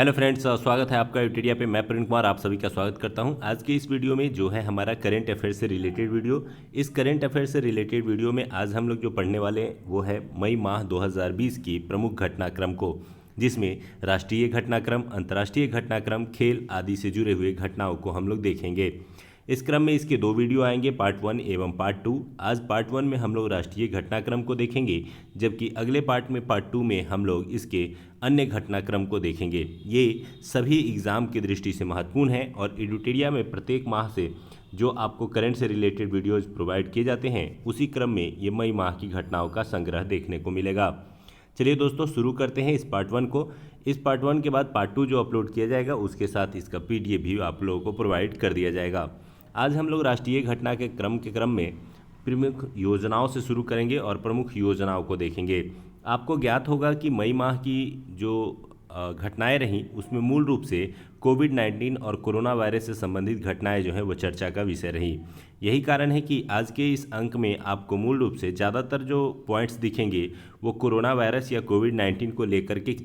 Hello friends, स्वागत है आपका यूटेरिया पे। मैं प्रवीण कुमार आप सभी का स्वागत करता हूं। आज के इस वीडियो में जो है हमारा करंट अफेयर से रिलेटेड वीडियो। इस करंट अफेयर से रिलेटेड वीडियो में आज हम लोग जो पढ़ने वाले हैं वो है मई माह 2020 की प्रमुख घटनाक्रम को, जिसमें राष्ट्रीय घटनाक्रम, अंतर्राष्ट्रीय घटनाक्रम, खेल आदि से जुड़े हुए घटनाओं को हम लोग देखेंगे। इस क्रम में इसके दो वीडियो आएंगे, पार्ट 1 एवं पार्ट 2। आज पार्ट 1 में हम लोग राष्ट्रीय घटनाक्रम को देखेंगे, जबकि अगले पार्ट में, पार्ट 2 में हम लोग इसके अन्य घटनाक्रम को देखेंगे। ये सभी एग्ज़ाम की दृष्टि से महत्वपूर्ण है और एडुटेरिया में प्रत्येक माह से जो आपको करंट से रिलेटेड वीडियोज़ प्रोवाइड किए जाते हैं, उसी क्रम में ये मई माह की घटनाओं का संग्रह देखने को मिलेगा। चलिए दोस्तों, शुरू करते हैं इस पार्ट 1 को। इस पार्ट 1 के बाद पार्ट 2 जो अपलोड किया जाएगा उसके साथ इसका PDF भी आप लोगों को प्रोवाइड कर दिया जाएगा। आज हम लोग राष्ट्रीय घटना के क्रम में प्रमुख योजनाओं से शुरू करेंगे और प्रमुख योजनाओं को देखेंगे। आपको ज्ञात होगा कि मई माह की जो घटनाएं रहीं उसमें मूल रूप से कोविड-19 और कोरोना वायरस से संबंधित घटनाएं जो हैं वो चर्चा का विषय रही। यही कारण है कि आज के इस अंक में आपको मूल रूप से ज़्यादातर जो पॉइंट्स दिखेंगे वो कोरोना वायरस या कोविड-19 को लेकर के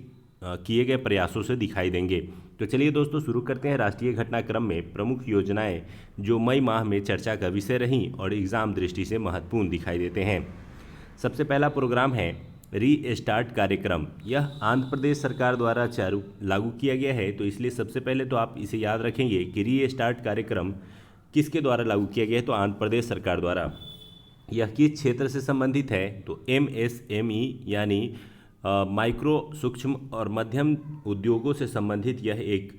किए गए प्रयासों से दिखाई देंगे। तो चलिए दोस्तों, शुरू करते हैं राष्ट्रीय घटनाक्रम में प्रमुख योजनाएं जो मई माह में चर्चा का विषय रहीं और एग्ज़ाम दृष्टि से महत्वपूर्ण दिखाई देते हैं। सबसे पहला प्रोग्राम है रीस्टार्ट कार्यक्रम। यह आंध्र प्रदेश सरकार द्वारा लागू किया गया है, तो इसलिए सबसे पहले तो आप इसे याद रखेंगे कि रीस्टार्ट कार्यक्रम किसके द्वारा लागू किया गया है, तो आंध्र प्रदेश सरकार द्वारा। यह किस क्षेत्र से संबंधित है, तो MSME यानी माइक्रो, सूक्ष्म और मध्यम उद्योगों से संबंधित यह एक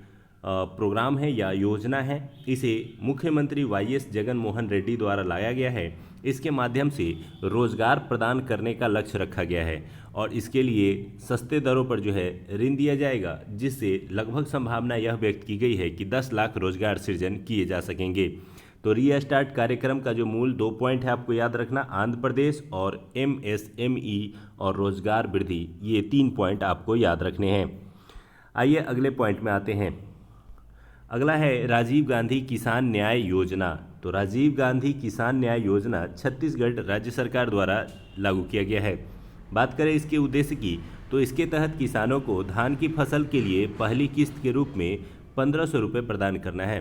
प्रोग्राम है या योजना है। इसे मुख्यमंत्री YS जगन मोहन रेड्डी द्वारा लाया गया है। इसके माध्यम से रोजगार प्रदान करने का लक्ष्य रखा गया है और इसके लिए सस्ते दरों पर जो है ऋण दिया जाएगा, जिससे लगभग संभावना यह व्यक्त की गई है कि 10 लाख रोजगार सृजन किए जा सकेंगे। तो रीस्टार्ट कार्यक्रम का जो मूल 2 पॉइंट है आपको याद रखना, आंध्र प्रदेश और MSME और रोजगार वृद्धि, ये 3 पॉइंट आपको याद रखने हैं। आइए अगले पॉइंट में आते हैं। अगला है राजीव गांधी किसान न्याय योजना। तो राजीव गांधी किसान न्याय योजना छत्तीसगढ़ राज्य सरकार द्वारा लागू किया गया है। बात करें इसके उद्देश्य की, तो इसके तहत किसानों को धान की फसल के लिए पहली किस्त के रूप में 1500 रुपये प्रदान करना है।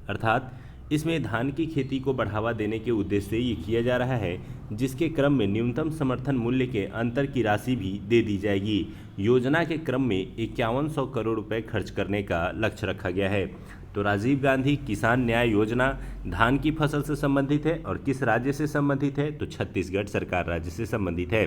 अर्थात इसमें धान की खेती को बढ़ावा देने के उद्देश्य से ये किया जा रहा है, जिसके क्रम में न्यूनतम समर्थन मूल्य के अंतर की राशि भी दे दी जाएगी। योजना के क्रम में 5100 करोड़ रुपए खर्च करने का लक्ष्य रखा गया है। तो राजीव गांधी किसान न्याय योजना धान की फसल से संबंधित है और किस राज्य से संबंधित है, तो छत्तीसगढ़ सरकार राज्य से संबंधित है।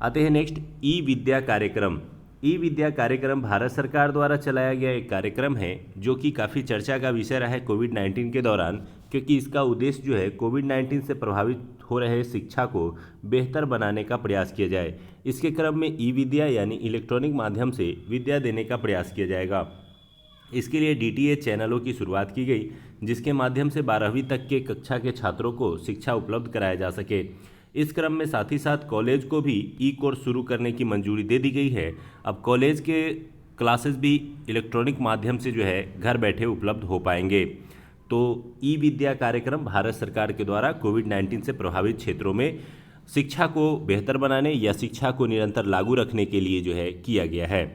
आते हैं नेक्स्ट, ई विद्या कार्यक्रम। ई विद्या कार्यक्रम भारत सरकार द्वारा चलाया गया एक कार्यक्रम है जो कि काफ़ी चर्चा का विषय रहा है कोविड-19 के दौरान, क्योंकि इसका उद्देश्य जो है कोविड-19 से प्रभावित हो रहे शिक्षा को बेहतर बनाने का प्रयास किया जाए। इसके क्रम में ई विद्या यानी इलेक्ट्रॉनिक माध्यम से विद्या देने का प्रयास किया जाएगा। इसके लिए DTH चैनलों की शुरुआत की गई, जिसके माध्यम से 12वीं तक के कक्षा के छात्रों को शिक्षा उपलब्ध कराया जा सके। इस क्रम में साथ ही साथ कॉलेज को भी कोर्स शुरू करने की मंजूरी दे दी गई है। अब कॉलेज के क्लासेस भी इलेक्ट्रॉनिक माध्यम से जो है घर बैठे उपलब्ध हो पाएंगे। तो ई विद्या कार्यक्रम भारत सरकार के द्वारा कोविड-19 से प्रभावित क्षेत्रों में शिक्षा को बेहतर बनाने या शिक्षा को निरंतर लागू रखने के लिए जो है किया गया है।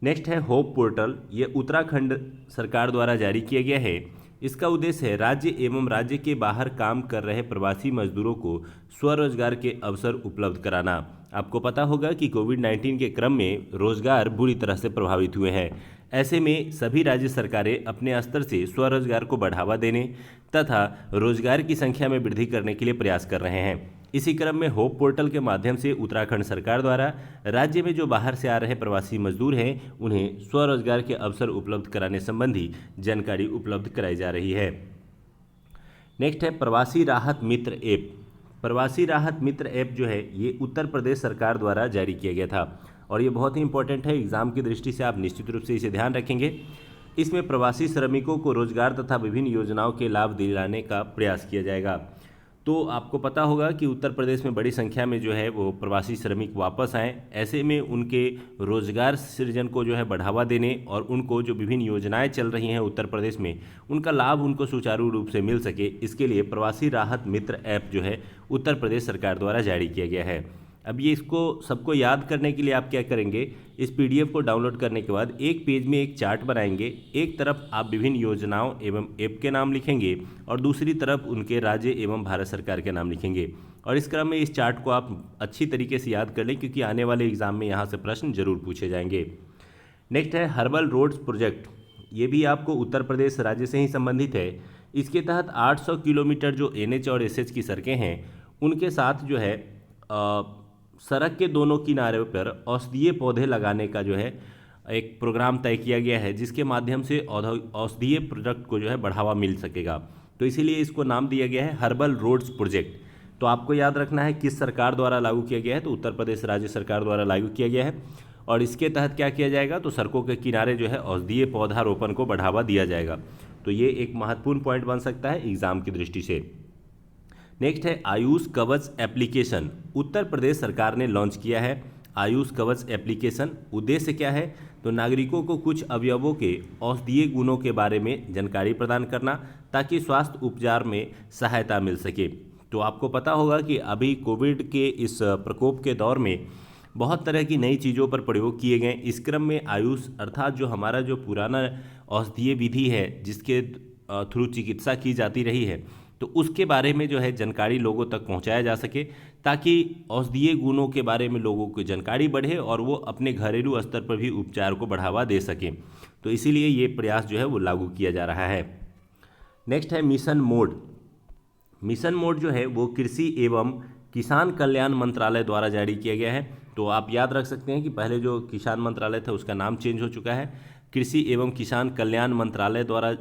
नेक्स्ट है होप पोर्टल। ये उत्तराखंड सरकार द्वारा जारी किया गया है। इसका उद्देश्य है राज्य एवं राज्य के बाहर काम कर रहे प्रवासी मजदूरों को स्वरोजगार के अवसर उपलब्ध कराना। आपको पता होगा कि कोविड-19 के क्रम में रोजगार बुरी तरह से प्रभावित हुए हैं। ऐसे में सभी राज्य सरकारें अपने स्तर से स्वरोजगार को बढ़ावा देने तथा रोजगार की संख्या में वृद्धि करने के लिए प्रयास कर रहे हैं। इसी क्रम में होप पोर्टल के माध्यम से उत्तराखंड सरकार द्वारा राज्य में जो बाहर से आ रहे प्रवासी मजदूर हैं उन्हें स्वरोजगार के अवसर उपलब्ध कराने संबंधी जानकारी उपलब्ध कराई जा रही है। नेक्स्ट है प्रवासी राहत मित्र ऐप। प्रवासी राहत मित्र ऐप जो है ये उत्तर प्रदेश सरकार द्वारा जारी किया गया था और ये बहुत ही इंपॉर्टेंट है। एग्जाम की दृष्टि से आप निश्चित रूप से इसे ध्यान रखेंगे। इसमें प्रवासी श्रमिकों को रोजगार तथा विभिन्न योजनाओं के लाभ दिलाने का प्रयास किया जाएगा। तो आपको पता होगा कि उत्तर प्रदेश में बड़ी संख्या में जो है वो प्रवासी श्रमिक वापस आएँ। ऐसे में उनके रोजगार सृजन को जो है बढ़ावा देने और उनको जो विभिन्न योजनाएं चल रही हैं उत्तर प्रदेश में उनका लाभ उनको सुचारू रूप से मिल सके, इसके लिए प्रवासी राहत मित्र ऐप जो है उत्तर प्रदेश सरकार द्वारा जारी किया गया है। अब ये इसको सबको याद करने के लिए आप क्या करेंगे, इस पीडीएफ को डाउनलोड करने के बाद एक पेज में एक चार्ट बनाएंगे। एक तरफ आप विभिन्न योजनाओं एवं ऐप के नाम लिखेंगे और दूसरी तरफ उनके राज्य एवं भारत सरकार के नाम लिखेंगे। और इस क्रम में इस चार्ट को आप अच्छी तरीके से याद कर लें, क्योंकि आने वाले एग्जाम में यहाँ से प्रश्न जरूर पूछे जाएंगे। नेक्स्ट है हर्बल रोड्स प्रोजेक्ट। ये भी आपको उत्तर प्रदेश राज्य से ही संबंधित है। इसके तहत 800 किलोमीटर जो एनएच और एसएच की सड़कें हैं उनके साथ जो है सड़क के दोनों किनारे पर औषधीय पौधे लगाने का जो है एक प्रोग्राम तय किया गया है, जिसके माध्यम से औषधीय प्रोडक्ट को जो है बढ़ावा मिल सकेगा। तो इसीलिए इसको नाम दिया गया है हर्बल रोड्स प्रोजेक्ट। तो आपको याद रखना है किस सरकार द्वारा लागू किया गया है, तो उत्तर प्रदेश राज्य सरकार द्वारा लागू किया गया है। और इसके तहत क्या किया जाएगा, तो सड़कों के किनारे जो है औषधीय पौधारोपण को बढ़ावा दिया जाएगा। तो ये एक महत्वपूर्ण पॉइंट बन सकता है एग्जाम की दृष्टि से। नेक्स्ट है आयुष कवच एप्लीकेशन। उत्तर प्रदेश सरकार ने लॉन्च किया है आयुष कवच एप्लीकेशन। उद्देश्य क्या है, तो नागरिकों को कुछ अवयवों के औषधीय गुणों के बारे में जानकारी प्रदान करना, ताकि स्वास्थ्य उपचार में सहायता मिल सके। तो आपको पता होगा कि अभी कोविड के इस प्रकोप के दौर में बहुत तरह की नई चीज़ों पर प्रयोग किए गए। इस क्रम में आयुष अर्थात जो हमारा जो पुराना औषधीय विधि है जिसके थ्रू चिकित्सा की जाती रही है, तो उसके बारे में जो है जानकारी लोगों तक पहुंचाया जा सके, ताकि औषधीय गुणों के बारे में लोगों को जानकारी बढ़े और वो अपने घरेलू स्तर पर भी उपचार को बढ़ावा दे सकें। तो इसीलिए ये प्रयास जो है वो लागू किया जा रहा है। नेक्स्ट है मिशन मोड। मिशन मोड जो है वो कृषि एवं किसान कल्याण मंत्रालय द्वारा जारी किया गया है। तो आप याद रख सकते हैं कि पहले जो किसान मंत्रालय था उसका नाम चेंज हो चुका है, कृषि एवं किसान कल्याण मंत्रालय द्वारा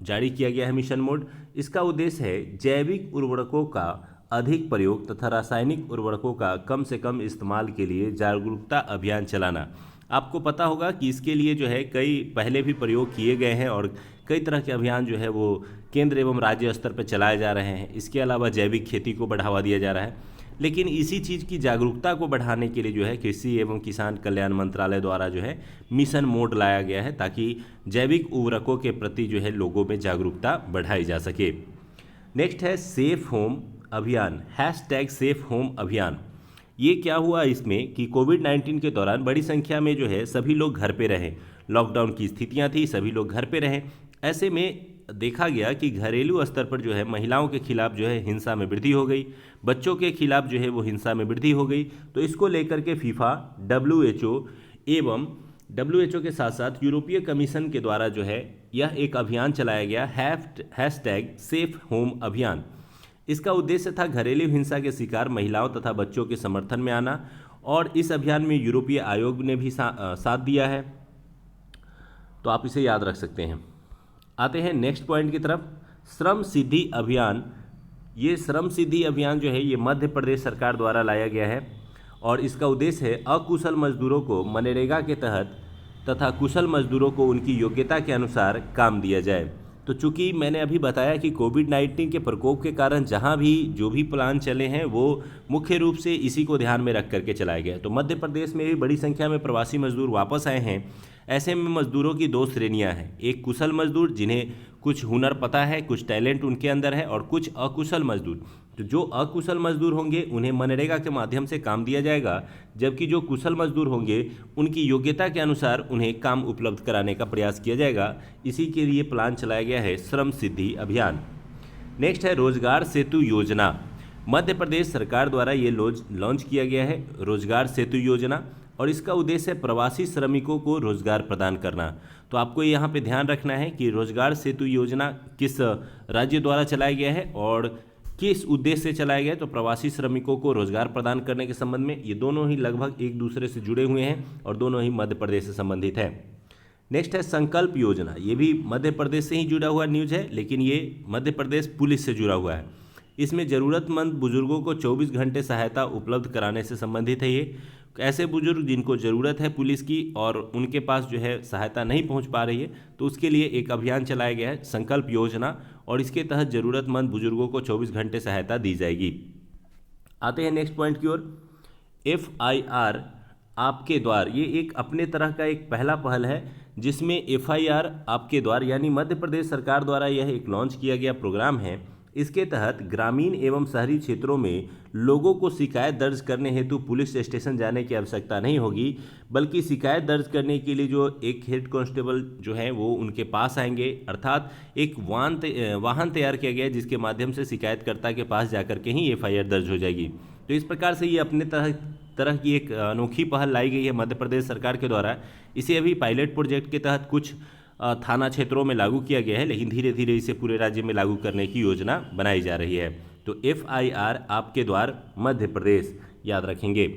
जारी किया गया है मिशन मोड। इसका उद्देश्य है जैविक उर्वरकों का अधिक प्रयोग तथा रासायनिक उर्वरकों का कम से कम इस्तेमाल के लिए जागरूकता अभियान चलाना। आपको पता होगा कि इसके लिए जो है कई पहले भी प्रयोग किए गए हैं और कई तरह के अभियान जो है वो केंद्र एवं राज्य स्तर पर चलाए जा रहे हैं। इसके अलावा जैविक खेती को बढ़ावा दिया जा रहा है, लेकिन इसी चीज़ की जागरूकता को बढ़ाने के लिए जो है कृषि एवं किसान कल्याण मंत्रालय द्वारा जो है मिशन मोड लाया गया है, ताकि जैविक उर्वरकों के प्रति जो है लोगों में जागरूकता बढ़ाई जा सके। नेक्स्ट है सेफ होम अभियान, #सेफ होम अभियान। ये क्या हुआ इसमें कि कोविड-19 के दौरान बड़ी संख्या में जो है सभी लोग घर पे रहें, लॉकडाउन की स्थितियां थी, सभी लोग घर पे रहें। ऐसे में देखा गया कि घरेलू स्तर पर जो है महिलाओं के खिलाफ जो है हिंसा में वृद्धि हो गई, बच्चों के खिलाफ जो है वो हिंसा में वृद्धि हो गई। तो इसको लेकर के फीफा, WHO के साथ साथ यूरोपीय कमीशन के द्वारा जो है यह एक अभियान चलाया गया #सेफ होम अभियान। इसका उद्देश्य था घरेलू हिंसा के शिकार महिलाओं तथा बच्चों के समर्थन में आना, और इस अभियान में यूरोपीय आयोग ने भी साथ दिया है। तो आप इसे याद रख सकते हैं। आते हैं नेक्स्ट पॉइंट की तरफ, श्रम सिद्धि अभियान। ये श्रम सिद्धि अभियान जो है ये मध्य प्रदेश सरकार द्वारा लाया गया है, और इसका उद्देश्य है अकुशल मजदूरों को मनरेगा के तहत तथा कुशल मजदूरों को उनकी योग्यता के अनुसार काम दिया जाए। तो चूंकि मैंने अभी बताया कि कोविड-19 के प्रकोप के कारण जहां भी जो भी प्लान चले हैं वो मुख्य रूप से इसी को ध्यान में रख करके चलाए गए। तो मध्य प्रदेश में भी बड़ी संख्या में प्रवासी मजदूर वापस आए हैं। ऐसे में मजदूरों की दो श्रेणियां हैं, एक कुशल मजदूर जिन्हें कुछ हुनर पता है, कुछ टैलेंट उनके अंदर है, और कुछ अकुशल मजदूर। तो जो अकुशल मजदूर होंगे उन्हें मनरेगा के माध्यम से काम दिया जाएगा, जबकि जो कुशल मजदूर होंगे उनकी योग्यता के अनुसार उन्हें काम उपलब्ध कराने का प्रयास किया जाएगा। इसी के लिए प्लान चलाया गया है श्रम सिद्धि अभियान। नेक्स्ट है रोजगार सेतु योजना। मध्य प्रदेश सरकार द्वारा ये लॉन्च किया गया है रोजगार सेतु योजना, और इसका उद्देश्य है प्रवासी श्रमिकों को रोजगार प्रदान करना। तो आपको यहाँ पे ध्यान रखना है कि रोजगार सेतु योजना किस राज्य द्वारा चलाया गया है और किस उद्देश्य से चलाया गया है। तो प्रवासी श्रमिकों को रोजगार प्रदान करने के संबंध में ये दोनों ही लगभग एक दूसरे से जुड़े हुए हैं और दोनों ही मध्य प्रदेश से संबंधित है। नेक्स्ट है संकल्प योजना। ये भी मध्य प्रदेश से ही जुड़ा हुआ न्यूज है, लेकिन ये मध्य प्रदेश पुलिस से जुड़ा हुआ है। इसमें ज़रूरतमंद बुजुर्गों को 24 घंटे सहायता उपलब्ध कराने से संबंधित है। ये ऐसे बुजुर्ग जिनको ज़रूरत है पुलिस की और उनके पास जो है सहायता नहीं पहुंच पा रही है, तो उसके लिए एक अभियान चलाया गया है संकल्प योजना, और इसके तहत ज़रूरतमंद बुजुर्गों को 24 घंटे सहायता दी जाएगी। आते हैं नेक्स्ट पॉइंट की ओर, FIR आपके द्वार। ये एक अपने तरह का एक पहला पहल है जिसमें FIR आपके द्वार यानी मध्य प्रदेश सरकार द्वारा यह एक लॉन्च किया गया प्रोग्राम है। इसके तहत ग्रामीण एवं शहरी क्षेत्रों में लोगों को शिकायत दर्ज करने हेतु पुलिस स्टेशन जाने की आवश्यकता नहीं होगी, बल्कि शिकायत दर्ज करने के लिए जो एक हेड कांस्टेबल जो है वो उनके पास आएंगे। अर्थात एक वाहन तैयार किया गया है जिसके माध्यम से शिकायतकर्ता के पास जाकर के ही एफआईआर दर्ज हो जाएगी। तो इस प्रकार से ये अपने तरह की एक अनोखी पहल लाई गई है मध्य प्रदेश सरकार के द्वारा। इसे अभी पायलट प्रोजेक्ट के तहत कुछ थाना क्षेत्रों में लागू किया गया है, लेकिन धीरे धीरे इसे पूरे राज्य में लागू करने की योजना बनाई जा रही है। तो एफआईआर आपके द्वार मध्य प्रदेश, याद रखेंगे।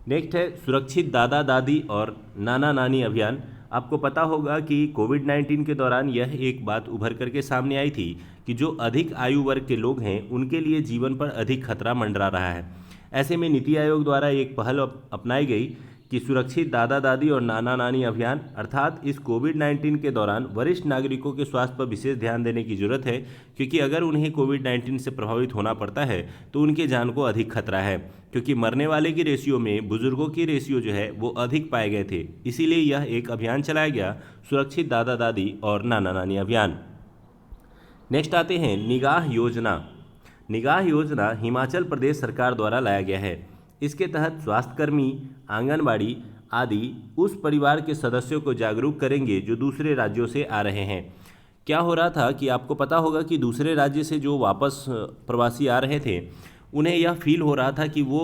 नेक्स्ट है सुरक्षित दादा दादी और नाना नानी अभियान। आपको पता होगा कि कोविड-19 के दौरान यह एक बात उभर करके सामने आई थी कि जो अधिक आयु वर्ग के लोग हैं उनके लिए जीवन पर अधिक खतरा मंडरा रहा है। ऐसे में नीति आयोग द्वारा एक पहल अपनाई गई कि सुरक्षित दादा दादी और नाना नानी अभियान, अर्थात इस कोविड-19 के दौरान वरिष्ठ नागरिकों के स्वास्थ्य पर विशेष ध्यान देने की जरूरत है, क्योंकि अगर उन्हें कोविड-19 से प्रभावित होना पड़ता है तो उनके जान को अधिक खतरा है, क्योंकि मरने वाले की रेशियो में बुजुर्गों की रेशियो जो है वो अधिक पाए गए थे। इसीलिए यह एक अभियान चलाया गया, सुरक्षित दादा दादी और नाना नानी अभियान। नेक्स्ट आते हैं निगाह योजना। निगाह योजना हिमाचल प्रदेश सरकार द्वारा लाया गया है। इसके तहत स्वास्थ्यकर्मी, आंगनबाड़ी आदि उस परिवार के सदस्यों को जागरूक करेंगे जो दूसरे राज्यों से आ रहे हैं। क्या हो रहा था कि आपको पता होगा कि दूसरे राज्य से जो वापस प्रवासी आ रहे थे उन्हें यह फील हो रहा था कि वो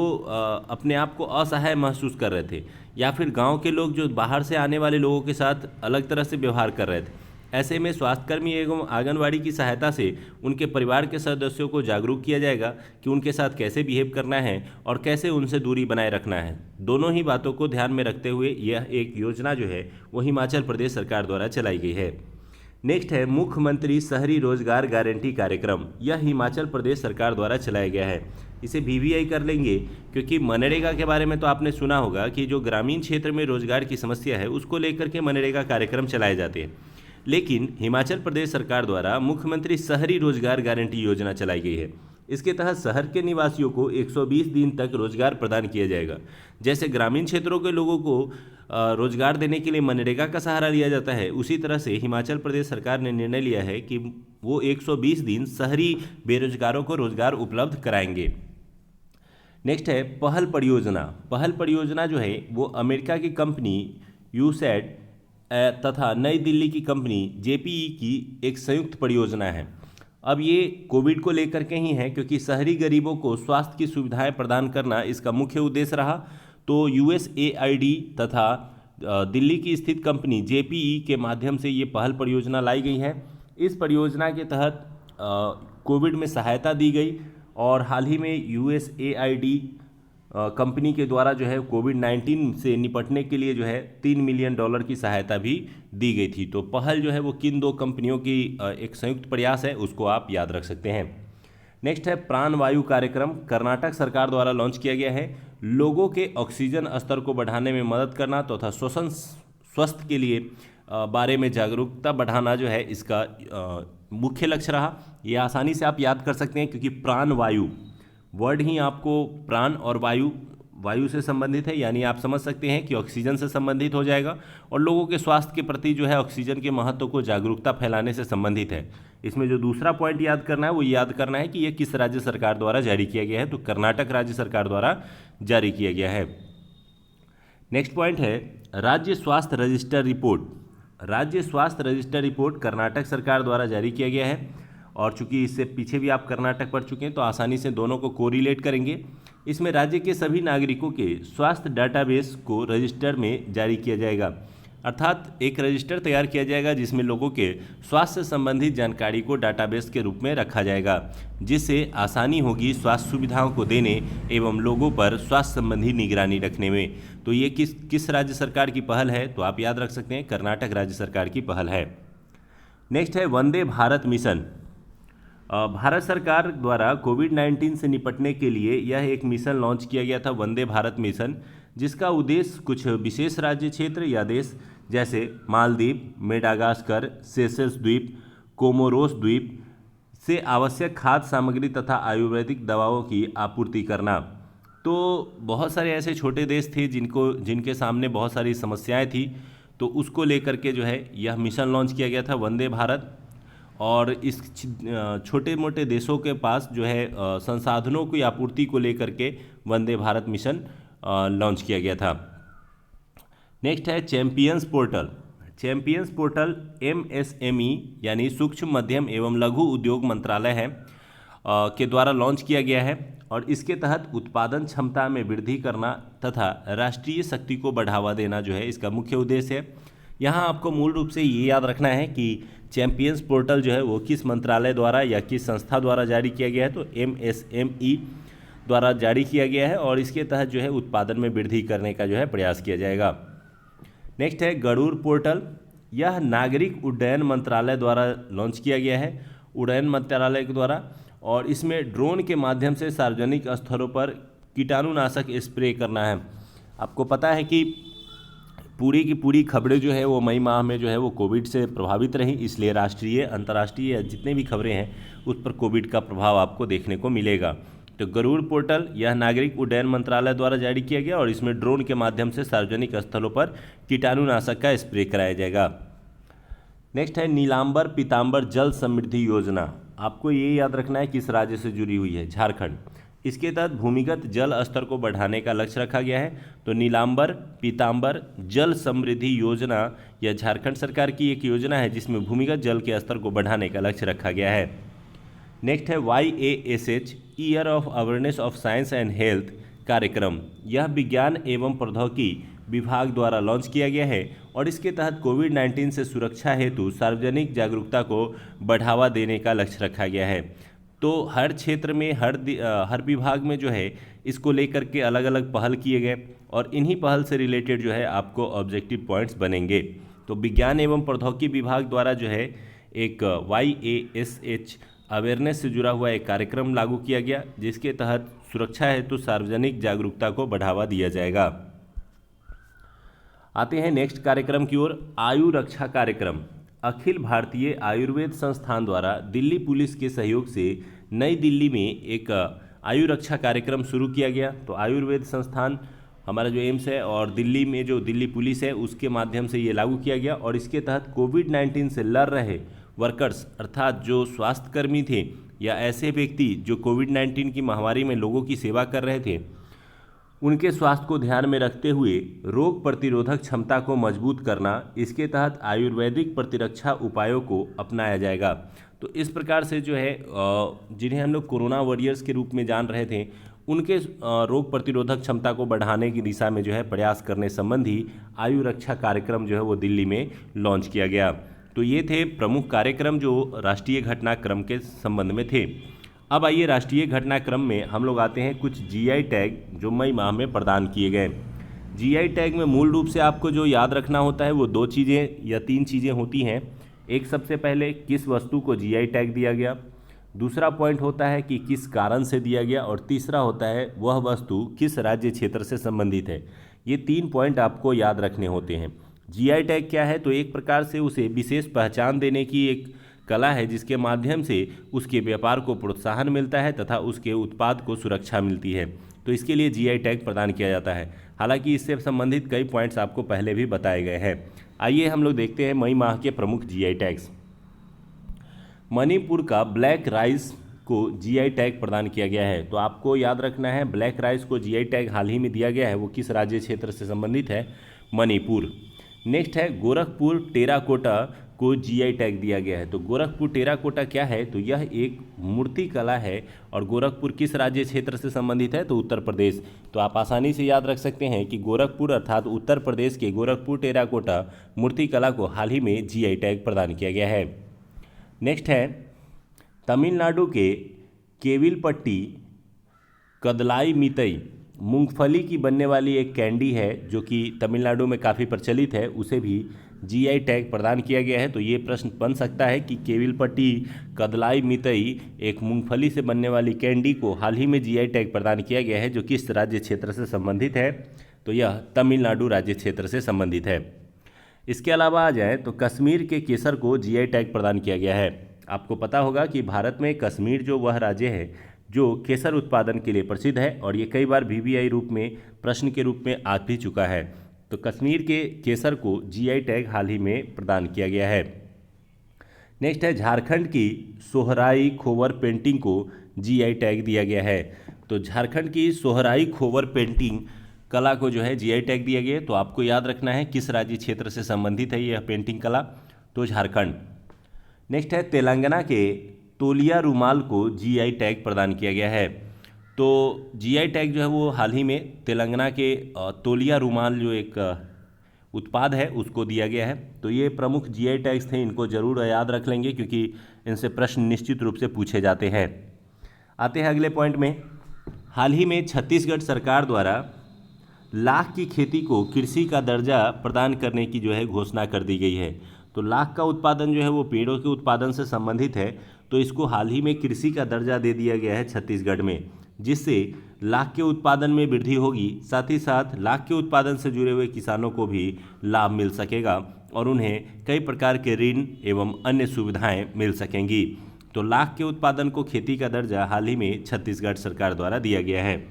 अपने आप को असहाय महसूस कर रहे थे, या फिर गांव के लोग जो बाहर से आने वाले लोगों के साथ अलग तरह से व्यवहार कर रहे थे। ऐसे में स्वास्थ्यकर्मी एवं आंगनवाड़ी की सहायता से उनके परिवार के सदस्यों को जागरूक किया जाएगा कि उनके साथ कैसे बिहेव करना है और कैसे उनसे दूरी बनाए रखना है। दोनों ही बातों को ध्यान में रखते हुए यह एक योजना जो है वो हिमाचल प्रदेश सरकार द्वारा चलाई गई है। नेक्स्ट है मुख्यमंत्री शहरी रोजगार गारंटी कार्यक्रम। यह हिमाचल प्रदेश सरकार द्वारा चलाया गया है। इसे वीवीआई कर लेंगे, क्योंकि मनरेगा के बारे में तो आपने सुना होगा कि जो ग्रामीण क्षेत्र में रोजगार की समस्या है उसको लेकर के मनरेगा कार्यक्रम चलाए जाते हैं, लेकिन हिमाचल प्रदेश सरकार द्वारा मुख्यमंत्री शहरी रोजगार गारंटी योजना चलाई गई है। इसके तहत शहर के निवासियों को 120 दिन तक रोजगार प्रदान किया जाएगा। जैसे ग्रामीण क्षेत्रों के लोगों को रोजगार देने के लिए मनरेगा का सहारा लिया जाता है, उसी तरह से हिमाचल प्रदेश सरकार ने निर्णय लिया है कि वो 120 दिन शहरी बेरोजगारों को रोजगार उपलब्ध कराएंगे। नेक्स्ट है पहल परियोजना। पहल परियोजना जो है वो अमेरिका की कंपनी यूसैड तथा नई दिल्ली की कंपनी जेपीई की एक संयुक्त परियोजना है। अब ये कोविड को लेकर के ही है, क्योंकि शहरी गरीबों को स्वास्थ्य की सुविधाएं प्रदान करना इसका मुख्य उद्देश्य रहा। तो यूएसएआईडी तथा दिल्ली की स्थित कंपनी जेपीई के माध्यम से ये पहल परियोजना लाई गई है। इस परियोजना के तहत कोविड में सहायता दी गई, और हाल ही में यूएसएआईडी कंपनी के द्वारा जो है कोविड-19 से निपटने के लिए जो है $3 मिलियन की सहायता भी दी गई थी। तो पहल जो है वो किन दो कंपनियों की एक संयुक्त प्रयास है, उसको आप याद रख सकते हैं। नेक्स्ट है प्राण वायु कार्यक्रम। कर्नाटक सरकार द्वारा लॉन्च किया गया है। लोगों के ऑक्सीजन स्तर को बढ़ाने में मदद करना तथा श्वसन स्वास्थ्य के लिए बारे में जागरूकता बढ़ाना जो है इसका मुख्य लक्ष्य रहा। ये आसानी से आप याद कर सकते हैं, क्योंकि प्राण वायु वर्ड ही आपको प्राण और वायु से संबंधित है, यानी आप समझ सकते हैं कि ऑक्सीजन से संबंधित हो जाएगा, और लोगों के स्वास्थ्य के प्रति जो है ऑक्सीजन के महत्व को जागरूकता फैलाने से संबंधित है। इसमें जो दूसरा पॉइंट याद करना है वो याद करना है कि यह किस राज्य सरकार द्वारा जारी किया गया है। तो कर्नाटक राज्य सरकार द्वारा जारी किया गया है। नेक्स्ट पॉइंट है राज्य स्वास्थ्य रजिस्टर रिपोर्ट। राज्य स्वास्थ्य रजिस्टर रिपोर्ट कर्नाटक सरकार द्वारा जारी किया गया है, और चूंकि इससे पीछे भी आप कर्नाटक पढ़ चुके हैं तो आसानी से दोनों को कोरिलेट करेंगे। इसमें राज्य के सभी नागरिकों के स्वास्थ्य डाटाबेस को रजिस्टर में जारी किया जाएगा, अर्थात एक रजिस्टर तैयार किया जाएगा जिसमें लोगों के स्वास्थ्य संबंधित जानकारी को डाटाबेस के रूप में रखा जाएगा, जिससे आसानी होगी स्वास्थ्य सुविधाओं को देने एवं लोगों पर स्वास्थ्य संबंधी निगरानी रखने में। तो ये किस राज्य सरकार की पहल है, तो आप याद रख सकते हैं कर्नाटक राज्य सरकार की पहल है। नेक्स्ट है वंदे भारत मिशन। भारत सरकार द्वारा कोविड-19 से निपटने के लिए यह एक मिशन लॉन्च किया गया था, वंदे भारत मिशन, जिसका उद्देश्य कुछ विशेष राज्य क्षेत्र या देश जैसे मालदीव, मेडागास्कर, सेशल्स द्वीप, कोमोरोस द्वीप से आवश्यक खाद्य सामग्री तथा आयुर्वेदिक दवाओं की आपूर्ति करना। तो बहुत सारे ऐसे छोटे देश थे जिनके सामने बहुत सारी समस्याएं थी, तो उसको लेकर के जो है यह मिशन लॉन्च किया गया था, वंदे भारत। और इस छोटे मोटे देशों के पास जो है संसाधनों की आपूर्ति को लेकर के वंदे भारत मिशन लॉन्च किया गया था। नेक्स्ट है champions portal. Champions portal MSME यानी सूक्ष्म मध्यम एवं लघु उद्योग मंत्रालय है के द्वारा लॉन्च किया गया है और इसके तहत उत्पादन क्षमता में वृद्धि करना तथा राष्ट्रीय शक्ति को बढ़ावा देना जो है इसका मुख्य उद्देश्य है। यहाँ आपको मूल रूप से ये याद रखना है कि चैंपियंस पोर्टल जो है वो किस मंत्रालय द्वारा या किस संस्था द्वारा जारी किया गया है, तो MSME द्वारा जारी किया गया है और इसके तहत जो है उत्पादन में वृद्धि करने का जो है प्रयास किया जाएगा। नेक्स्ट है गरुड़ पोर्टल। यह नागरिक उड्डयन मंत्रालय द्वारा लॉन्च किया गया है, उड्डयन मंत्रालय के द्वारा, और इसमें ड्रोन के माध्यम से सार्वजनिक स्थलों पर कीटाणुनाशक स्प्रे करना है। आपको पता है कि पूरी की पूरी खबरें जो है वो मई माह में जो है वो कोविड से प्रभावित रहीं, इसलिए राष्ट्रीय अंतर्राष्ट्रीय जितने भी खबरें हैं उस पर कोविड का प्रभाव आपको देखने को मिलेगा। तो गरुड़ पोर्टल यह नागरिक उड्डयन मंत्रालय द्वारा जारी किया गया और इसमें ड्रोन के माध्यम से सार्वजनिक स्थलों पर कीटाणुनाशक का स्प्रे कराया जाएगा। नेक्स्ट है नीलांबर पीतांबर जल समृद्धि योजना। आपको ये याद रखना है किस राज्य से जुड़ी हुई है, झारखंड। इसके तहत भूमिगत जल स्तर को बढ़ाने का लक्ष्य रखा गया है। तो नीलांबर पीतांबर जल समृद्धि योजना यह झारखंड सरकार की एक योजना है जिसमें भूमिगत जल के स्तर को बढ़ाने का लक्ष्य रखा गया है। नेक्स्ट है YASH year of awareness of science and health कार्यक्रम। यह विज्ञान एवं प्रौद्योगिकी विभाग द्वारा लॉन्च किया गया है और इसके तहत कोविड-19 से सुरक्षा हेतु सार्वजनिक जागरूकता को बढ़ावा देने का लक्ष्य रखा गया है। तो हर क्षेत्र में हर विभाग में जो है इसको लेकर के अलग अलग पहल किए गए और इन्हीं पहल से रिलेटेड जो है आपको ऑब्जेक्टिव पॉइंट्स बनेंगे। तो विज्ञान एवं प्रौद्योगिकी विभाग द्वारा जो है एक YASH अवेयरनेस से जुड़ा हुआ एक कार्यक्रम लागू किया गया जिसके तहत सुरक्षा हेतु सार्वजनिक जागरूकता को बढ़ावा दिया जाएगा। आते हैं नेक्स्ट कार्यक्रम की ओर, आयु रक्षा कार्यक्रम। अखिल भारतीय आयुर्वेद संस्थान द्वारा दिल्ली पुलिस के सहयोग से नई दिल्ली में एक आयु रक्षा कार्यक्रम शुरू किया गया। तो आयुर्वेद संस्थान हमारा जो एम्स है और दिल्ली में जो दिल्ली पुलिस है उसके माध्यम से ये लागू किया गया और इसके तहत कोविड-19 से लड़ रहे वर्कर्स अर्थात जो स्वास्थ्यकर्मी थे या ऐसे व्यक्ति जो कोविड-19 की महामारी में लोगों की सेवा कर रहे थे, उनके स्वास्थ्य को ध्यान में रखते हुए रोग प्रतिरोधक क्षमता को मजबूत करना, इसके तहत आयुर्वेदिक प्रतिरक्षा उपायों को अपनाया जाएगा। तो इस प्रकार से जो है जिन्हें हम लोग कोरोना वॉरियर्स के रूप में जान रहे थे, उनके रोग प्रतिरोधक क्षमता को बढ़ाने की दिशा में जो है प्रयास करने संबंधी आयु रक्षा कार्यक्रम जो है वो दिल्ली में लॉन्च किया गया। तो ये थे प्रमुख कार्यक्रम जो राष्ट्रीय घटनाक्रम के संबंध में थे। अब आइए राष्ट्रीय घटनाक्रम में हम लोग आते हैं कुछ GI टैग जो मई माह में प्रदान किए गए। GI टैग में मूल रूप से आपको जो याद रखना होता है वो 2 चीज़ें या 3 चीज़ें होती हैं। एक, सबसे पहले किस वस्तु को GI टैग दिया गया, दूसरा पॉइंट होता है कि किस कारण से दिया गया और तीसरा होता है वह वस्तु किस राज्य क्षेत्र से संबंधित है। ये 3 पॉइंट आपको याद रखने होते हैं। GI टैग क्या है, तो एक प्रकार से उसे विशेष पहचान देने की एक कला है जिसके माध्यम से उसके व्यापार को प्रोत्साहन मिलता है तथा उसके उत्पाद को सुरक्षा मिलती है। तो इसके लिए GI टैग प्रदान किया जाता है। हालांकि इससे संबंधित कई पॉइंट्स आपको पहले भी बताए गए हैं। आइए हम लोग देखते हैं मई माह के प्रमुख GI टैग्स। मणिपुर का ब्लैक राइस को GI टैग प्रदान किया गया है। तो आपको याद रखना है ब्लैक राइस को GI टैग हाल ही में दिया गया है, वो किस राज्य क्षेत्र से संबंधित है, मणिपुर। नेक्स्ट है गोरखपुर टेराकोटा को GI टैग दिया गया है। तो गोरखपुर टेराकोटा क्या है, तो यह एक मूर्ति कला है और गोरखपुर किस राज्य क्षेत्र से संबंधित है, तो उत्तर प्रदेश। तो आप आसानी से याद रख सकते हैं कि गोरखपुर अर्थात उत्तर प्रदेश के गोरखपुर टेराकोटा मूर्ति कला को हाल ही में GI टैग प्रदान किया गया है। नेक्स्ट है तमिलनाडु के केविलपट्टी कदलाई मितई मूंगफली की बनने वाली एक कैंडी है जो कि तमिलनाडु में काफ़ी प्रचलित है, उसे भी GI टैग प्रदान किया गया है। तो ये प्रश्न बन सकता है कि केविलपट्टी कदलाई मितई एक मूंगफली से बनने वाली कैंडी को हाल ही में GI टैग प्रदान किया गया है जो किस राज्य क्षेत्र से संबंधित है, तो यह तमिलनाडु राज्य क्षेत्र से संबंधित है। इसके अलावा आ जाए तो कश्मीर के केसर को GI टैग प्रदान किया गया है। आपको पता होगा कि भारत में कश्मीर जो वह राज्य है जो केसर उत्पादन के लिए प्रसिद्ध है और ये कई बार VVI रूप में प्रश्न के रूप में आ भी चुका है। तो कश्मीर के केसर को GI टैग हाल ही में प्रदान किया गया है। नेक्स्ट है झारखंड की सोहराई खोवर पेंटिंग को जीआई टैग दिया गया है। तो झारखंड की सोहराई खोवर पेंटिंग कला को जो है जीआई टैग दिया गया है। तो आपको याद रखना है किस राज्य क्षेत्र से संबंधित है यह पेंटिंग कला, तो झारखंड। नेक्स्ट है तेलंगाना के तोलिया रुमाल को जीआई टैग प्रदान किया गया है। तो जीआई टैग जो है वो हाल ही में तेलंगाना के तोलिया रुमाल जो एक उत्पाद है उसको दिया गया है। तो ये प्रमुख जीआई टैग्स थे, इनको जरूर याद रख लेंगे क्योंकि इनसे प्रश्न निश्चित रूप से पूछे जाते हैं। आते हैं अगले पॉइंट में। हाल ही में छत्तीसगढ़ सरकार द्वारा लाख की खेती को कृषि का दर्जा प्रदान करने की जो है घोषणा कर दी गई है। तो लाख का उत्पादन जो है वो पेड़ों के उत्पादन से संबंधित है, तो इसको हाल ही में कृषि का दर्जा दे दिया गया है छत्तीसगढ़ में, जिससे लाख के उत्पादन में वृद्धि होगी। साथ ही साथ लाख के उत्पादन से जुड़े हुए किसानों को भी लाभ मिल सकेगा और उन्हें कई प्रकार के ऋण एवं अन्य सुविधाएं मिल सकेंगी। तो लाख के उत्पादन को खेती का दर्जा हाल ही में छत्तीसगढ़ सरकार द्वारा दिया गया है।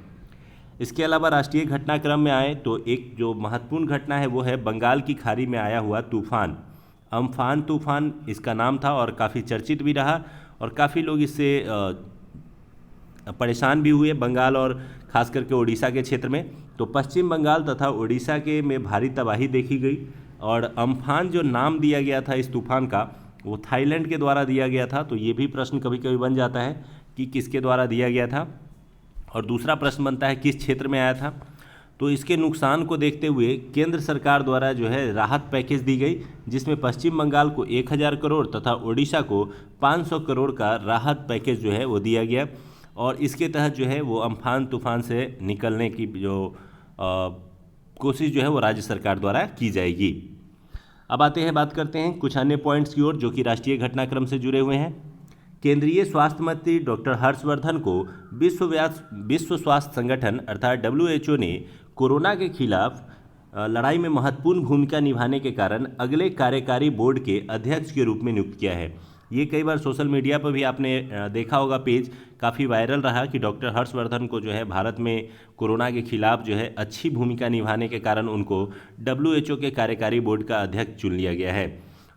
इसके अलावा राष्ट्रीय घटनाक्रम में आए तो एक जो महत्वपूर्ण घटना है वो है बंगाल की खाड़ी में आया हुआ तूफान अम्फान तूफान, इसका नाम था और काफ़ी चर्चित भी रहा और काफ़ी लोग इससे परेशान भी हुए, बंगाल और खास करके उड़ीसा के क्षेत्र में। तो पश्चिम बंगाल तथा उड़ीसा के में भारी तबाही देखी गई और अम्फान जो नाम दिया गया था इस तूफान का वो थाईलैंड के द्वारा दिया गया था। तो ये भी प्रश्न कभी कभी बन जाता है कि किसके द्वारा दिया गया था। और दूसरा प्रश्न बनता है किस क्षेत्र में आया था। तो इसके नुकसान को देखते हुए केंद्र सरकार द्वारा जो है राहत पैकेज दी गई, जिसमें पश्चिम बंगाल को 1000 करोड़ तथा उड़ीसा को 500 करोड़ का राहत पैकेज जो है वो दिया गया और इसके तहत जो है वो अम्फान तूफान से निकलने की जो कोशिश जो है वो राज्य सरकार द्वारा की जाएगी। अब आते हैं, बात करते हैं कुछ अन्य पॉइंट्स की ओर जो कि राष्ट्रीय घटनाक्रम से जुड़े हुए हैं। केंद्रीय स्वास्थ्य मंत्री डॉक्टर हर्षवर्धन को विश्व स्वास्थ्य संगठन अर्थात WHO ने कोरोना के खिलाफ लड़ाई में महत्वपूर्ण भूमिका निभाने के कारण अगले कार्यकारी बोर्ड के अध्यक्ष के रूप में नियुक्त किया है। ये कई बार सोशल मीडिया पर भी आपने देखा होगा, पेज काफ़ी वायरल रहा कि डॉक्टर हर्षवर्धन को जो है भारत में कोरोना के खिलाफ जो है अच्छी भूमिका निभाने के कारण उनको WHO के कार्यकारी बोर्ड का अध्यक्ष चुन लिया गया है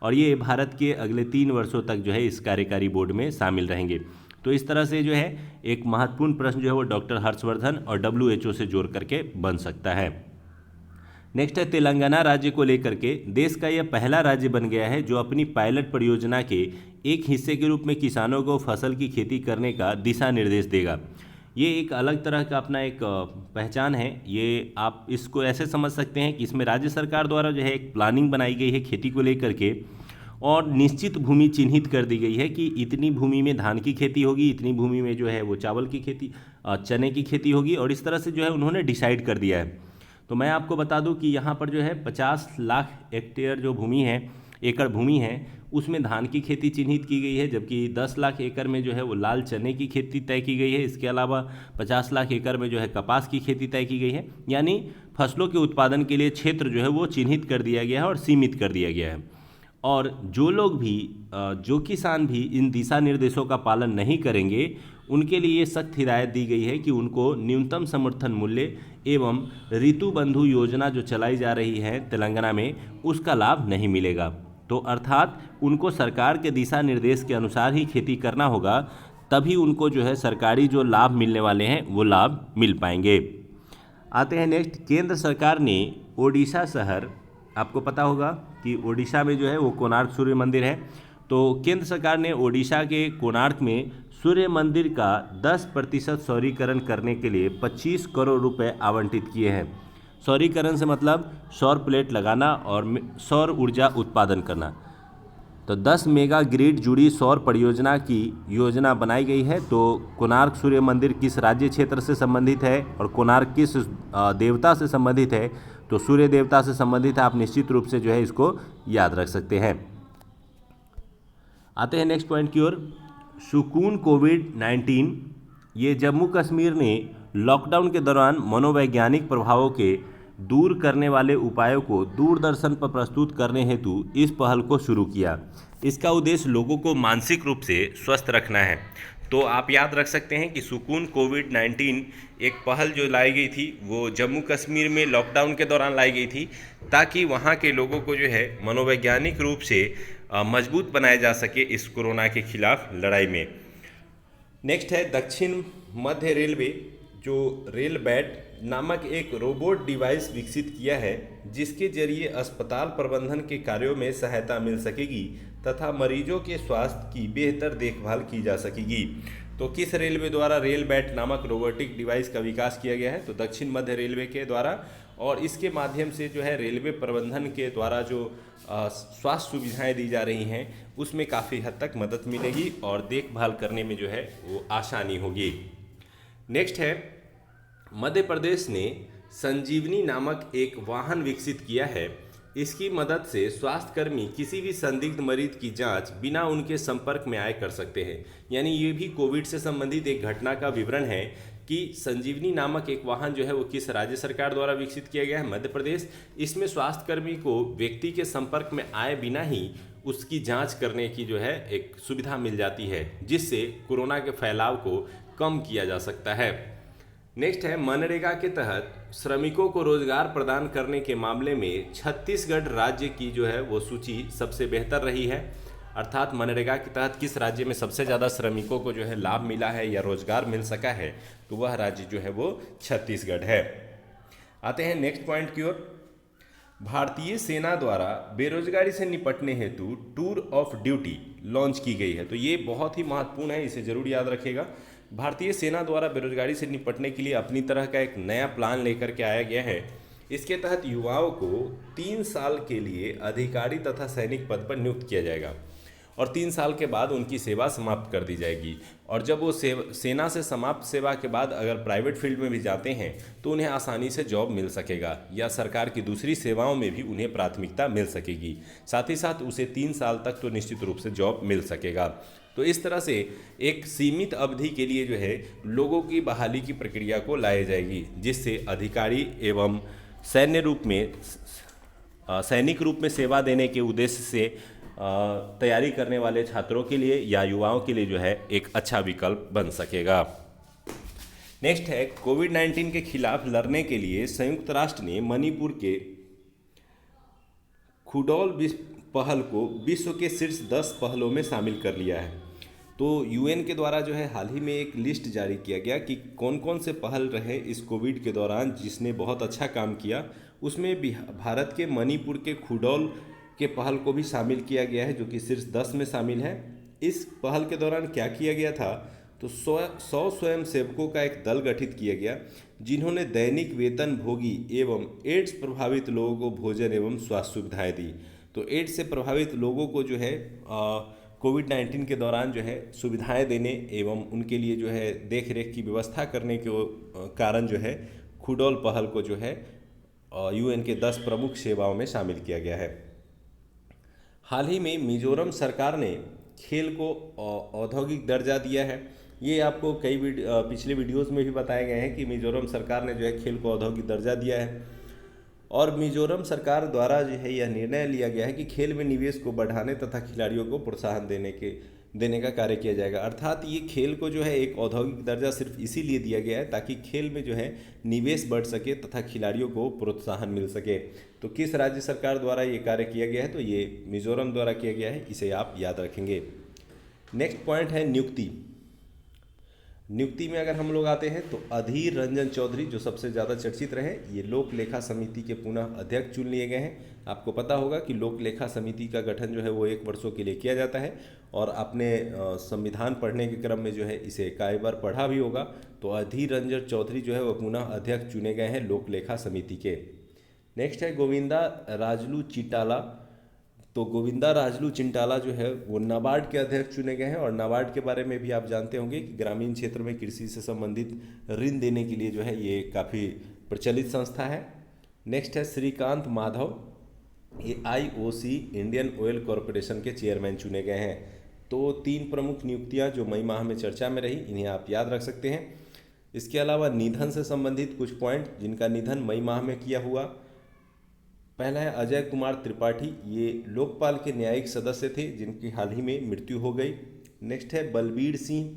और ये भारत के अगले 3 वर्षों तक जो है इस कार्यकारी बोर्ड में शामिल रहेंगे। तो इस तरह से जो है एक महत्वपूर्ण प्रश्न जो है वो डॉक्टर हर्षवर्धन और WHO से जोड़ करके बन सकता है। नेक्स्ट है, तेलंगाना राज्य को लेकर के देश का यह पहला राज्य बन गया है जो अपनी पायलट परियोजना के एक हिस्से के रूप में किसानों को फसल की खेती करने का दिशा निर्देश देगा। ये एक अलग तरह का अपना एक पहचान है। ये आप इसको ऐसे समझ सकते हैं कि इसमें राज्य सरकार द्वारा जो है एक प्लानिंग बनाई गई है खेती को लेकर के और निश्चित भूमि चिन्हित कर दी गई है कि इतनी भूमि में धान की खेती होगी, इतनी भूमि में जो है वो चावल की खेती, चने की खेती होगी और इस तरह से जो है उन्होंने डिसाइड कर दिया है। तो मैं आपको बता दूं कि यहाँ पर जो है 50 लाख हेक्टेयर जो भूमि है, एकड़ भूमि है, उसमें धान की खेती चिन्हित की गई है, जबकि 10 लाख एकड़ में जो है वो लाल चने की खेती तय की गई है। इसके अलावा 50 लाख एकड़ में जो है कपास की खेती तय की गई है। यानी फसलों के उत्पादन के लिए क्षेत्र जो है वो चिन्हित कर दिया गया है और सीमित कर दिया गया है। और जो किसान भी इन दिशा निर्देशों का पालन नहीं करेंगे उनके लिए सख्त हिदायत दी गई है कि उनको न्यूनतम समर्थन मूल्य एवं ऋतु बंधु योजना जो चलाई जा रही है तेलंगाना में उसका लाभ नहीं मिलेगा। तो अर्थात उनको सरकार के दिशा निर्देश के अनुसार ही खेती करना होगा, तभी उनको जो है सरकारी जो लाभ मिलने वाले हैं वो लाभ मिल पाएंगे। आते हैं नेक्स्ट, केंद्र सरकार ने ओडिशा शहर, आपको पता होगा कि ओडिशा में जो है वो कोणार्क सूर्य मंदिर है, तो केंद्र सरकार ने ओडिशा के कोणार्क में सूर्य मंदिर का 10% सौरीकरण करने के लिए 25 करोड़ रुपए आवंटित किए हैं। सौरीकरण से मतलब सौर प्लेट लगाना और सौर ऊर्जा उत्पादन करना। तो 10 मेगा ग्रिड जुड़ी सौर परियोजना की योजना बनाई गई है। तो कोणार्क सूर्य मंदिर किस राज्य क्षेत्र से संबंधित है और कोणार्क किस देवता से संबंधित है, तो सूर्य देवता से संबंधित है। आप निश्चित रूप से जो है इसको याद रख सकते हैं। आते हैं नेक्स्ट पॉइंट की ओर। सुकून कोविड-19, ये जम्मू कश्मीर ने लॉकडाउन के दौरान मनोवैज्ञानिक प्रभावों के दूर करने वाले उपायों को दूरदर्शन पर प्रस्तुत करने हेतु इस पहल को शुरू किया। इसका उद्देश्य लोगों को मानसिक रूप से स्वस्थ रखना है। तो आप याद रख सकते हैं कि सुकून कोविड-19 एक पहल जो लाई गई थी वो जम्मू कश्मीर में लॉकडाउन के दौरान लाई गई थी, ताकि वहाँ के लोगों को जो है मनोवैज्ञानिक रूप से मजबूत बनाया जा सके इस कोरोना के खिलाफ लड़ाई में। नेक्स्ट है दक्षिण मध्य रेलवे जो रेल बैट नामक एक रोबोट डिवाइस विकसित किया है, जिसके जरिए अस्पताल प्रबंधन के कार्यों में सहायता मिल सकेगी तथा मरीजों के स्वास्थ्य की बेहतर देखभाल की जा सकेगी। तो किस रेलवे द्वारा रेल बैट नामक रोबोटिक डिवाइस का विकास किया गया है? तो दक्षिण मध्य रेलवे के द्वारा, और इसके माध्यम से जो है रेलवे प्रबंधन के द्वारा जो स्वास्थ्य सुविधाएं दी जा रही हैं उसमें काफ़ी हद तक मदद मिलेगी और देखभाल करने में जो है वो आसानी होगी। नेक्स्ट है मध्य प्रदेश ने संजीवनी नामक एक वाहन विकसित किया है। इसकी मदद से स्वास्थ्यकर्मी किसी भी संदिग्ध मरीज की जांच बिना उनके संपर्क में आए कर सकते हैं। यानी ये भी कोविड से संबंधित एक घटना का विवरण है कि संजीवनी नामक एक वाहन जो है वो किस राज्य सरकार द्वारा विकसित किया गया है? मध्य प्रदेश। इसमें स्वास्थ्यकर्मी को व्यक्ति के संपर्क में आए बिना ही उसकी जांच करने की जो है एक सुविधा मिल जाती है, जिससे कोरोना के फैलाव को कम किया जा सकता है। नेक्स्ट है मनरेगा के तहत श्रमिकों को रोजगार प्रदान करने के मामले में छत्तीसगढ़ राज्य की जो है वो सूची सबसे बेहतर रही है। अर्थात मनरेगा के तहत किस राज्य में सबसे ज़्यादा श्रमिकों को जो है लाभ मिला है या रोजगार मिल सका है, तो वह राज्य जो है वो छत्तीसगढ़ है। आते हैं नेक्स्ट पॉइंट की ओर। भारतीय सेना द्वारा बेरोजगारी से निपटने हेतु टूर ऑफ ड्यूटी लॉन्च की गई है। तो ये बहुत ही महत्वपूर्ण है, इसे जरूर याद रखिएगा। भारतीय सेना द्वारा बेरोजगारी से निपटने के लिए अपनी तरह का एक नया प्लान लेकर के आया गया है। इसके तहत युवाओं को 3 साल के लिए अधिकारी तथा सैनिक पद पर नियुक्त किया जाएगा और 3 साल के बाद उनकी सेवा समाप्त कर दी जाएगी। और जब वो सेना से समाप्त सेवा के बाद अगर प्राइवेट फील्ड में भी जाते हैं तो उन्हें आसानी से जॉब मिल सकेगा या सरकार की दूसरी सेवाओं में भी उन्हें प्राथमिकता मिल सकेगी। साथ ही साथ उसे 3 साल तक तो निश्चित रूप से जॉब मिल सकेगा। तो इस तरह से एक सीमित अवधि के लिए जो है लोगों की बहाली की प्रक्रिया को लाई जाएगी, जिससे अधिकारी एवं सैनिक रूप में सेवा देने के उद्देश्य से तैयारी करने वाले छात्रों के लिए या युवाओं के लिए जो है एक अच्छा विकल्प बन सकेगा। नेक्स्ट है कोविड-19 के खिलाफ लड़ने के लिए संयुक्त राष्ट्र ने मणिपुर के खुडौल पहल को विश्व के शीर्ष 10 पहलों में शामिल कर लिया है। तो यूएन के द्वारा जो है हाल ही में एक लिस्ट जारी किया गया कि कौन कौन से पहल रहे इस कोविड के दौरान जिसने बहुत अच्छा काम किया। उसमें भारत के मणिपुर के खुडौल के पहल को भी शामिल किया गया है, जो कि शीर्ष 10 में शामिल है। इस पहल के दौरान क्या किया गया था, तो 100 स्वयं सेवकों का एक दल गठित किया गया, जिन्होंने दैनिक वेतन भोगी एवं एड्स प्रभावित लोगों को भोजन एवं स्वास्थ्य सुविधाएं दी। तो एड्स से प्रभावित लोगों को जो है कोविड-19 के दौरान जो है सुविधाएं देने एवं उनके लिए जो है देख रेख की व्यवस्था करने के कारण जो है खुडौल पहल को जो है यूएन के 10 प्रमुख सेवाओं में शामिल किया गया है। हाल ही में मिजोरम सरकार ने खेल को औद्योगिक दर्जा दिया है। ये आपको कई पिछले वीडियोस में भी बताए गए हैं कि मिजोरम सरकार ने जो है खेल को औद्योगिक दर्जा दिया है और मिजोरम सरकार द्वारा जो है यह निर्णय लिया गया है कि खेल में निवेश को बढ़ाने तथा खिलाड़ियों को प्रोत्साहन देने का कार्य किया जाएगा। अर्थात ये खेल को जो है एक औद्योगिक दर्जा सिर्फ इसीलिए दिया गया है ताकि खेल में जो है निवेश बढ़ सके तथा खिलाड़ियों को प्रोत्साहन मिल सके। तो किस राज्य सरकार द्वारा ये कार्य किया गया है, तो ये मिजोरम द्वारा किया गया है, इसे आप याद रखेंगे। नेक्स्ट पॉइंट है नियुक्ति में अगर हम लोग आते हैं तो अधीर रंजन चौधरी जो सबसे ज़्यादा चर्चित रहे, ये लोक लेखा समिति के पुनः अध्यक्ष चुन लिए गए हैं। आपको पता होगा कि लोक लेखा समिति का गठन जो है वो 1 वर्षों के लिए किया जाता है और अपने संविधान पढ़ने के क्रम में जो है इसे कई बार पढ़ा भी होगा। तो अधीर रंजन चौधरी जो है वो पुनः अध्यक्ष चुने गए हैं लोक लेखा समिति के। नेक्स्ट है गोविंदा राजलू चिटाला। तो गोविंदा राजलू चिंटाला जो है वो नाबार्ड के अध्यक्ष चुने गए हैं और नाबार्ड के बारे में भी आप जानते होंगे कि ग्रामीण क्षेत्र में कृषि से संबंधित ऋण देने के लिए जो है ये काफ़ी प्रचलित संस्था है। नेक्स्ट है श्रीकांत माधव, ये IOC इंडियन ऑयल कॉरपोरेशन के चेयरमैन चुने गए हैं। तो 3 प्रमुख नियुक्तियां जो मई माह में चर्चा में रही, इन्हें आप याद रख सकते हैं। इसके अलावा निधन से संबंधित कुछ पॉइंट जिनका निधन मई माह में किया हुआ। पहला है अजय कुमार त्रिपाठी, ये लोकपाल के न्यायिक सदस्य थे जिनकी हाल ही में मृत्यु हो गई। नेक्स्ट है बलबीर सिंह,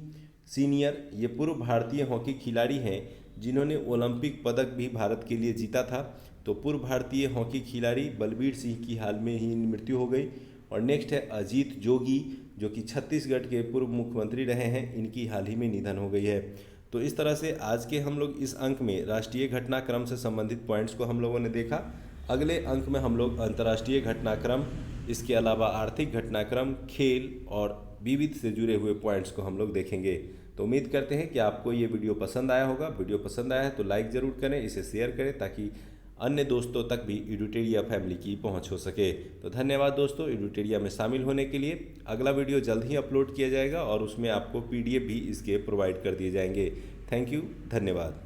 सीनियर, ये पूर्व भारतीय हॉकी खिलाड़ी हैं जिन्होंने ओलंपिक पदक भी भारत के लिए जीता था। तो पूर्व भारतीय हॉकी खिलाड़ी बलबीर सिंह की हाल में ही मृत्यु हो गई। और नेक्स्ट है अजीत जोगी, जो कि छत्तीसगढ़ के पूर्व मुख्यमंत्री रहे हैं, इनकी हाल ही में निधन हो गई है। तो इस तरह से आज के हम लोग इस अंक में राष्ट्रीय घटनाक्रम से संबंधित पॉइंट्स को हम लोगों ने देखा। अगले अंक में हम लोग अंतर्राष्ट्रीय घटनाक्रम, इसके अलावा आर्थिक घटनाक्रम, खेल और विविध से जुड़े हुए पॉइंट्स को हम लोग देखेंगे। तो उम्मीद करते हैं कि आपको ये वीडियो पसंद आया होगा। वीडियो पसंद आया है तो लाइक ज़रूर करें, इसे शेयर करें ताकि अन्य दोस्तों तक भी एडुटेरिया फैमिली की पहुंच हो सके। तो धन्यवाद दोस्तों एडुटेरिया में शामिल होने के लिए। अगला वीडियो जल्द ही अपलोड किया जाएगा और उसमें आपको PDF भी इसके प्रोवाइड कर दिए जाएंगे। थैंक यू, धन्यवाद।